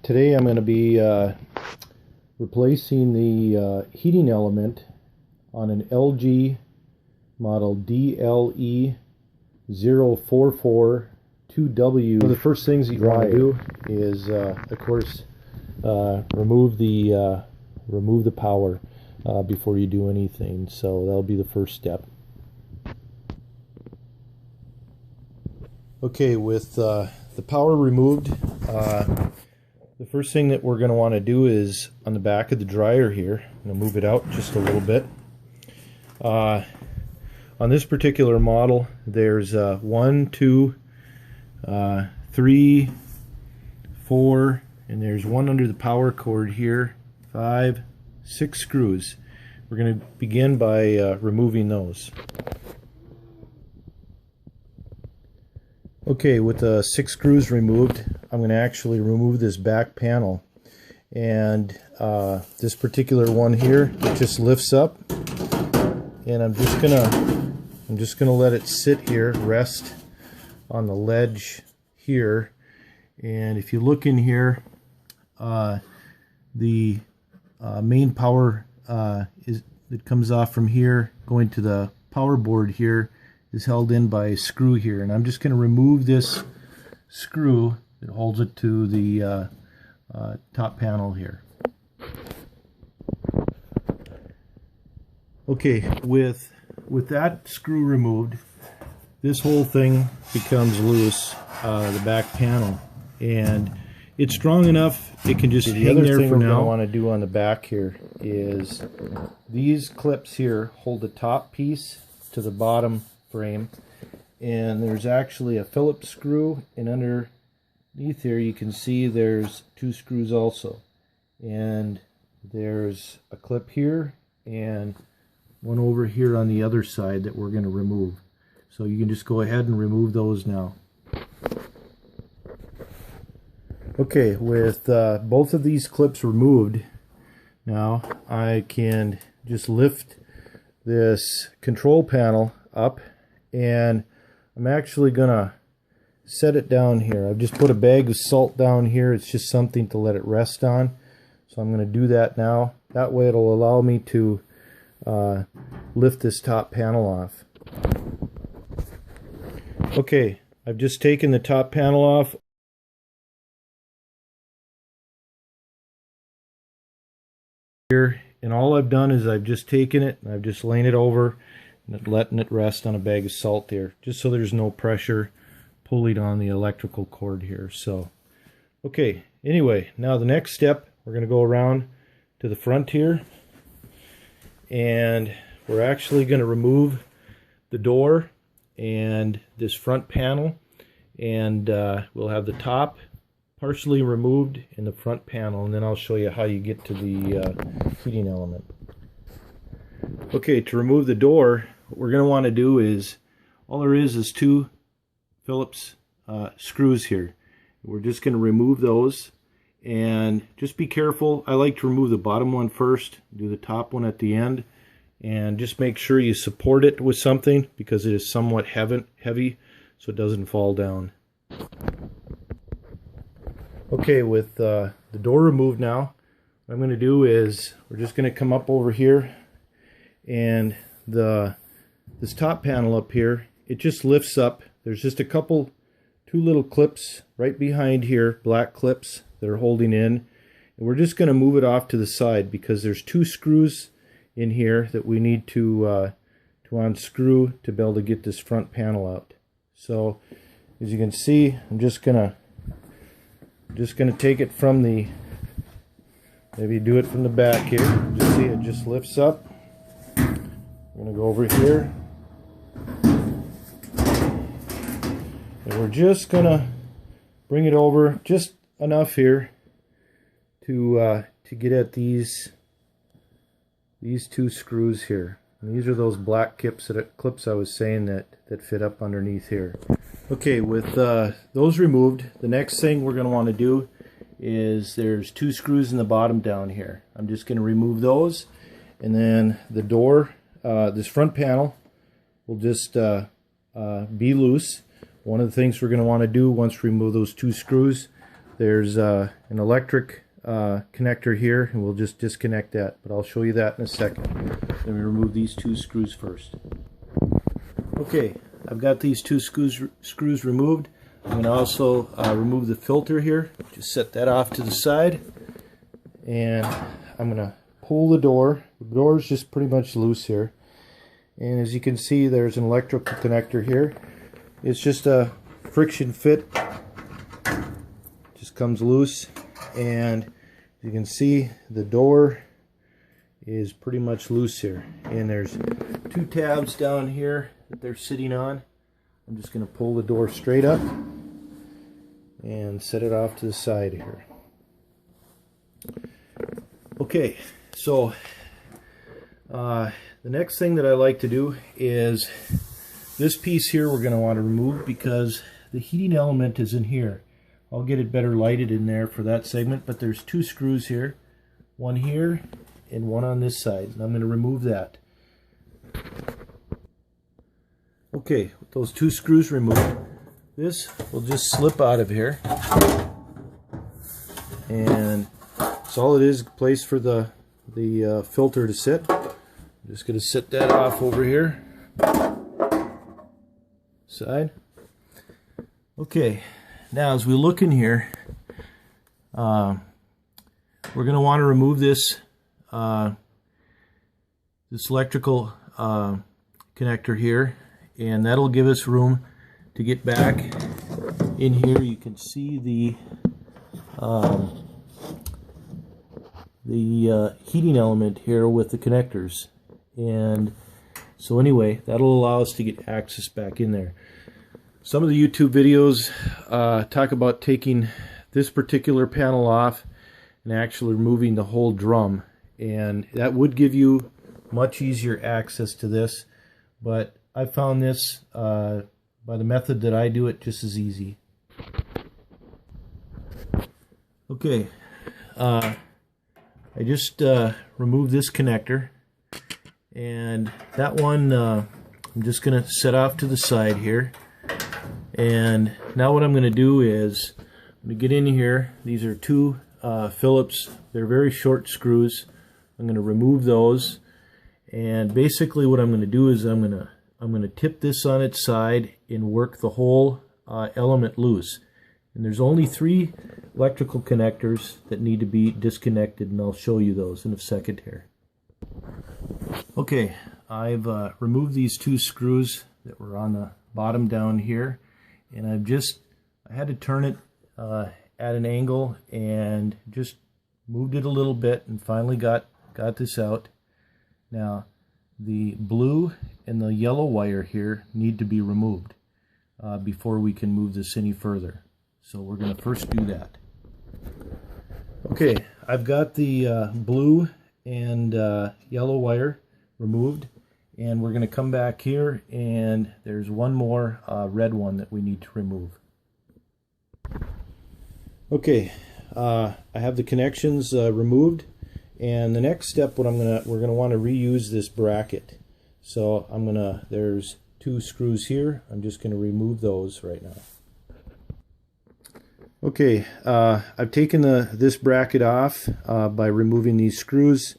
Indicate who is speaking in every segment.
Speaker 1: Today I'm going to be replacing the heating element on an LG model DLE0442W. One of the first things that you want to do is, of course, remove the power before you do anything. So that'll be the first step. Okay, with the power removed, the first thing that we're going to want to do is on the back of the dryer here. I'm going to move it out just a little bit. On this particular model, there's 1, 2, 3, 4, and there's one under the power cord here, 5, 6 screws. We're going to begin by removing those. Okay, with the 6 screws removed, I'm going to actually remove this back panel, and this particular one here, it just lifts up, and I'm just gonna let it sit here, rest on the ledge here. And if you look in here, the main power that comes off from here going to the power board here is held in by a screw here, and I'm just going to remove this screw that holds it to the top panel here. Okay, with that screw removed, this whole thing becomes loose, the back panel, and it's strong enough it can just hang there for now. The other thing we're going to want to do on the back here is these clips here hold the top piece to the bottom frame, and there's actually a Phillips screw, and underneath here you can see there's 2 screws also, and there's a clip here and one over here on the other side that we're going to remove. So you can just go ahead and remove those now. Okay, with both of these clips removed, now I can just lift this control panel up, and I'm actually gonna set it down here. I've just put a bag of salt down here. It's just something to let it rest on, so I'm gonna do that now. That way it'll allow me to lift this top panel off. Okay, I've just taken the top panel off. Here, and all I've done is I've just taken it and I've just laid it over and letting it rest on a bag of salt there, just so there's no pressure pulling on the electrical cord here. So okay, anyway, now the next step, we're going to go around to the front here, and we're actually going to remove the door and this front panel, and we'll have the top partially removed in the front panel, and then I'll show you how you get to the heating element. Okay, to remove the door, what we're going to want to do is, all there is 2 Phillips screws here. We're just going to remove those, and just be careful. I like to remove the bottom one first, do the top one at the end, and just make sure you support it with something because it is somewhat heavy so it doesn't fall down. Okay, with the door removed now, what I'm going to do is we're just going to come up over here, and this top panel up here, it just lifts up. There's just 2 little clips right behind here, black clips that are holding in, and we're just going to move it off to the side because there's 2 screws in here that we need to unscrew to be able to get this front panel out. So as you can see, I'm just gonna take it from the, maybe do it from the back here. Just see it just lifts up. I'm gonna go over here, and we're just gonna bring it over just enough here to get at these 2 screws here. And these are those black clips I was saying that fit up underneath here. Okay, with those removed, the next thing we're going to want to do is there's 2 screws in the bottom down here. I'm just going to remove those, and then the door, this front panel will just be loose. One of the things we're going to want to do once we remove those 2 screws, there's an electric connector here, and we'll just disconnect that, but I'll show you that in a second. Let me remove these two screws first. Okay, I've got these two screws removed. I'm going to also remove the filter here. Just set that off to the side, and I'm going to pull the door. The door is just pretty much loose here, and as you can see, there's an electrical connector here. It's just a friction fit, just comes loose, and you can see the door is pretty much loose here, and there's two tabs down here that they're sitting on. I'm just going to pull the door straight up and set it off to the side here. Okay, so the next thing that I like to do is this piece here we're going to want to remove because the heating element is in here. I'll get it better lighted in there for that segment, but there's two screws here, one here and one on this side, and I'm going to remove that. Okay, with those two screws removed, this will just slip out of here, and that's all it is, a place for the filter to sit. I'm just going to set that off over here. Side. Okay, now as we look in here, we're going to want to remove this this electrical connector here, and that'll give us room to get back in here. You can see the heating element here with the connectors, and so anyway, that'll allow us to get access back in there. Some of the YouTube videos talk about taking this particular panel off and actually removing the whole drum, and that would give you much easier access to this, but I found this by the method that I do it just as easy. Okay, I just removed this connector, and that one I'm just going to set off to the side here. And now what I'm going to do is I'm going to get in here. These are two Phillips. They're very short screws. I'm going to remove those, and basically what I'm going to do is I'm going to tip this on its side and work the whole element loose. And there's only 3 electrical connectors that need to be disconnected, and I'll show you those in a second here. Okay, I've removed these 2 screws that were on the bottom down here, and I had to turn it at an angle and just moved it a little bit and finally got this out. Now the blue and the yellow wire here need to be removed before we can move this any further. So we're going to first do that. Okay, I've got the blue and yellow wire removed, and we're going to come back here, and there's one more red one that we need to remove. Okay, I have the connections removed, and the next step, we're going to want to reuse this bracket. So there's 2 screws here. I'm just going to remove those right now. Okay, I've taken this bracket off by removing these screws.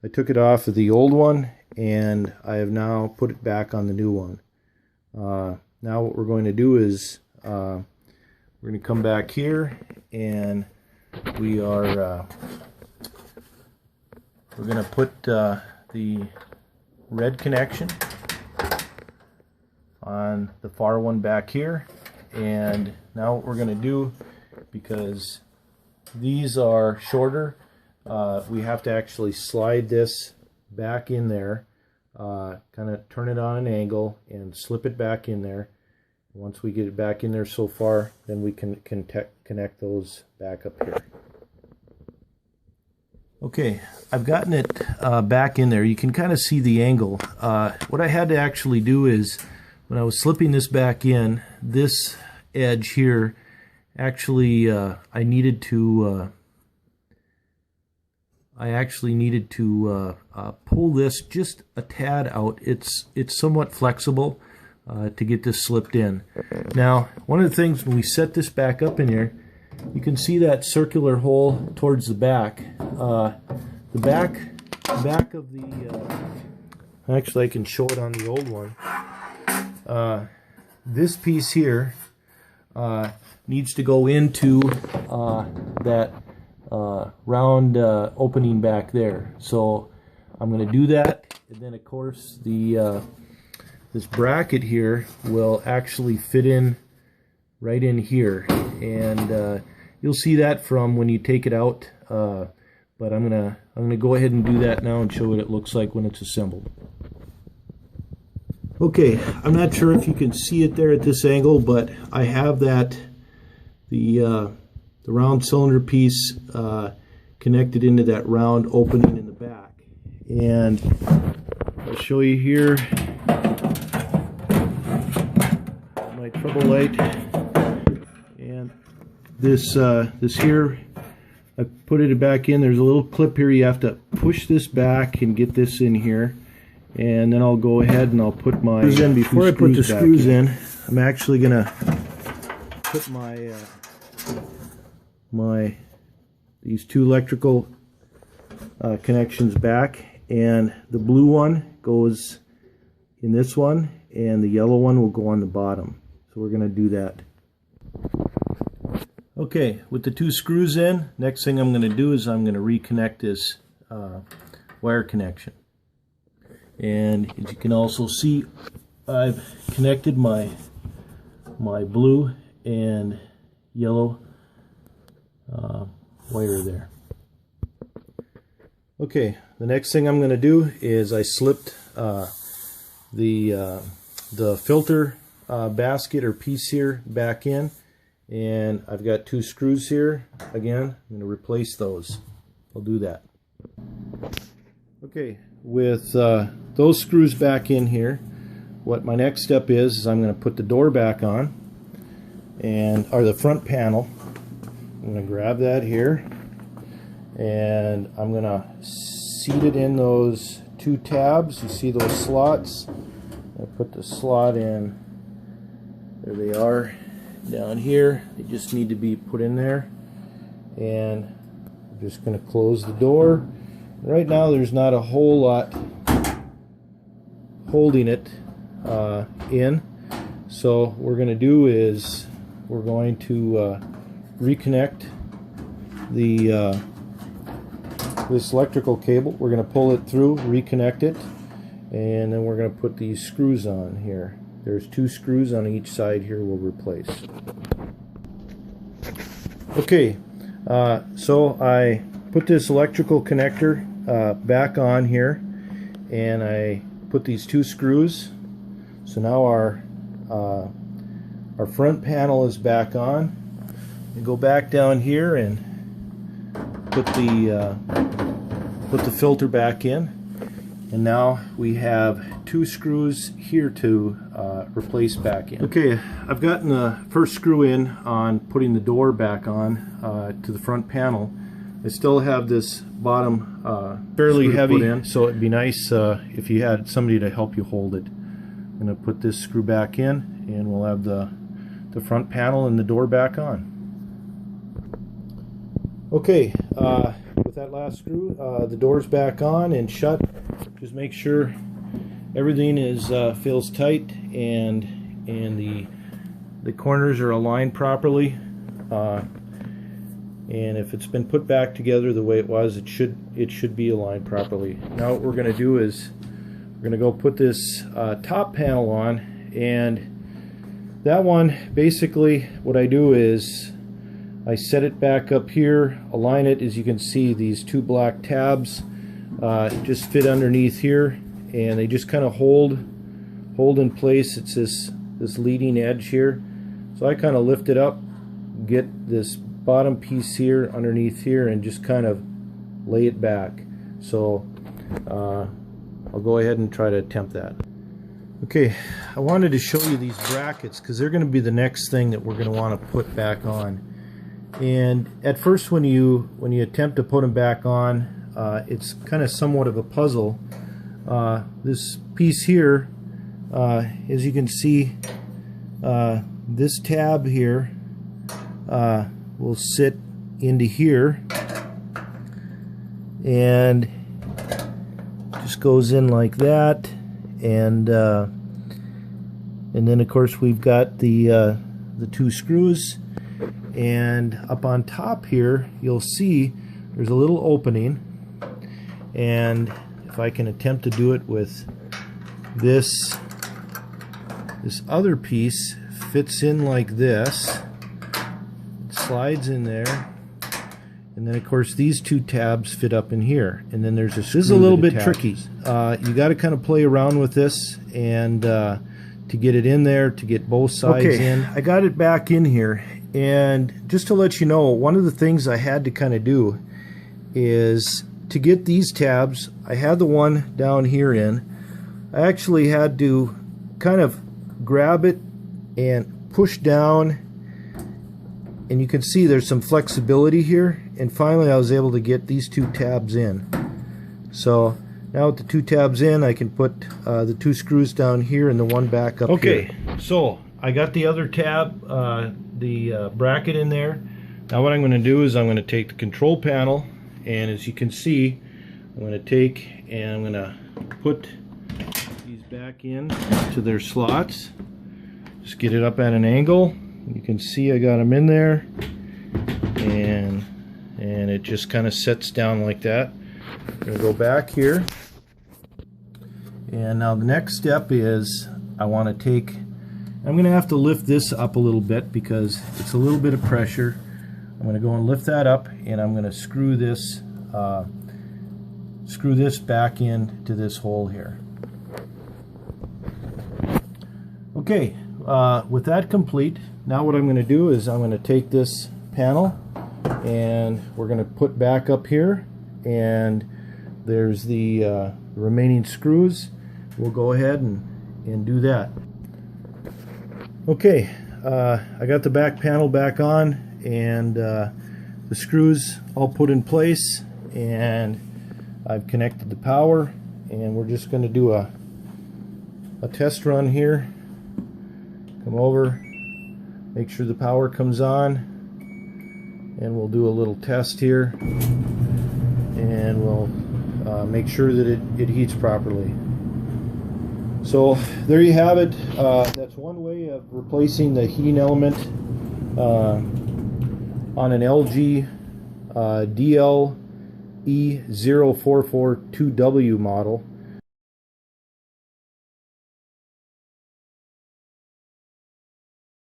Speaker 1: I took it off of the old one, and I have now put it back on the new one. Now what we're going to do is we're going to come back here, and we're going to put the red connection on the far one back here. And now what we're going to do, because these are shorter, we have to actually slide this back in there, kind of turn it on an angle and slip it back in there. Once we get it back in there so far, then we can connect those back up here. Okay, I've gotten it back in there. You can kind of see the angle. What I had to actually do is, when I was slipping this back in, this edge here, actually I actually needed to pull this just a tad out. It's somewhat flexible to get this slipped in. Now, one of the things when we set this back up in here, you can see that circular hole towards the back. The back of the actually I can show it on the old one. This piece here needs to go into that round opening back there. So I'm going to do that, and then of course the this bracket here will actually fit in right in here, and you'll see that from when you take it out. But I'm gonna go ahead and do that now and show what it looks like when it's assembled. Okay, I'm not sure if you can see it there at this angle, but I have that the round cylinder piece connected into that round opening in the back, and I'll show you here my trouble light, and this here, I put it back in. There's a little clip here. You have to push this back and get this in here, and then I'll go ahead and I'll put my screws in. Before I put the screws in, I'm actually gonna put my these two electrical connections back, and the blue one goes in this one, and the yellow one will go on the bottom. So we're gonna do that. Okay, with the two screws in, next thing I'm going to do is I'm going to reconnect this wire connection. And as you can also see, I've connected my blue and yellow wire there. Okay, the next thing I'm going to do is I slipped the filter basket or piece here back in. And I've got two screws here. Again, I'm going to replace those. I'll do that. Okay, with those screws back in here, what my next step is I'm going to put the door back on, or the front panel. I'm going to grab that here, and I'm going to seat it in those two tabs. You see those slots? I put the slot in. There they are. Down here, they just need to be put in there, and I'm just going to close the door. Right now there's not a whole lot holding it in, so what we're going to do is we're going to reconnect the this electrical cable. We're going to pull it through, reconnect it, and then we're going to put these screws on here. There's two screws on each side here we'll replace. Okay, so I put this electrical connector back on here, and I put these two screws. So now our front panel is back on. And go back down here and put the filter back in. And now we have two screws here to replace back in. Okay, I've gotten the first screw in on putting the door back on to the front panel. I still have this bottom fairly heavy, so it'd be nice if you had somebody to help you hold it. I'm going to put this screw back in, and we'll have the front panel and the door back on. Okay, with that last screw, the door's back on and shut. Just make sure everything is feels tight and the corners are aligned properly. And if it's been put back together the way it was, it should be aligned properly. Now what we're going to do is we're going to go put this top panel on, and that one, basically what I do is I set it back up here, align it. As you can see, these two black tabs just fit underneath here, and they just kind of hold in place. It's this leading edge here, so I kind of lift it up, get this bottom piece here underneath here, and just kind of lay it back. So I'll go ahead and try to attempt that. Okay, I wanted to show you these brackets because they're going to be the next thing that we're going to want to put back on. And at first, when you attempt to put them back on, it's kind of somewhat of a puzzle. This piece here, as you can see, this tab here, will sit into here and just goes in like that, and then of course we've got the 2 screws, and up on top here you'll see there's a little opening, and if I can attempt to do it with this other piece, fits in like this, it slides in there, and then of course these 2 tabs fit up in here, and then there's a screw. This is a little bit tricky. You got to kind of play around with this and to get it in there, to get both sides in. I got it back in here, and just to let you know, one of the things I had to kind of do is to get these tabs, I had the one down here in, I actually had to kind of grab it and push down, and you can see there's some flexibility here, and finally I was able to get these 2 tabs in. So now with the 2 tabs in, I can put the 2 screws down here and the one back up here. Okay, so I got the other tab, the bracket in there. Now what I'm going to do is I'm going to take the control panel, and as you can see, I'm going to take and I'm going to put these back in to their slots. Just get it up at an angle. You can see I got them in there, and it just kind of sets down like that. I'm going to go back here, and now the next step is I want to take, I'm going to have to lift this up a little bit because it's a little bit of pressure. I'm going to go and lift that up, and I'm going to screw this back into this hole here. Okay, with that complete, now what I'm going to do is I'm going to take this panel and we're going to put back up here, and there's the remaining screws. We'll go ahead and do that. Okay, I got the back panel back on, and the screws all put in place, and I've connected the power, and we're just going to do a test run here. Come over, make sure the power comes on, and we'll do a little test here, and we'll make sure that it heats properly. So there you have it. That's one way of replacing the heating element on an LG DLE0442W model.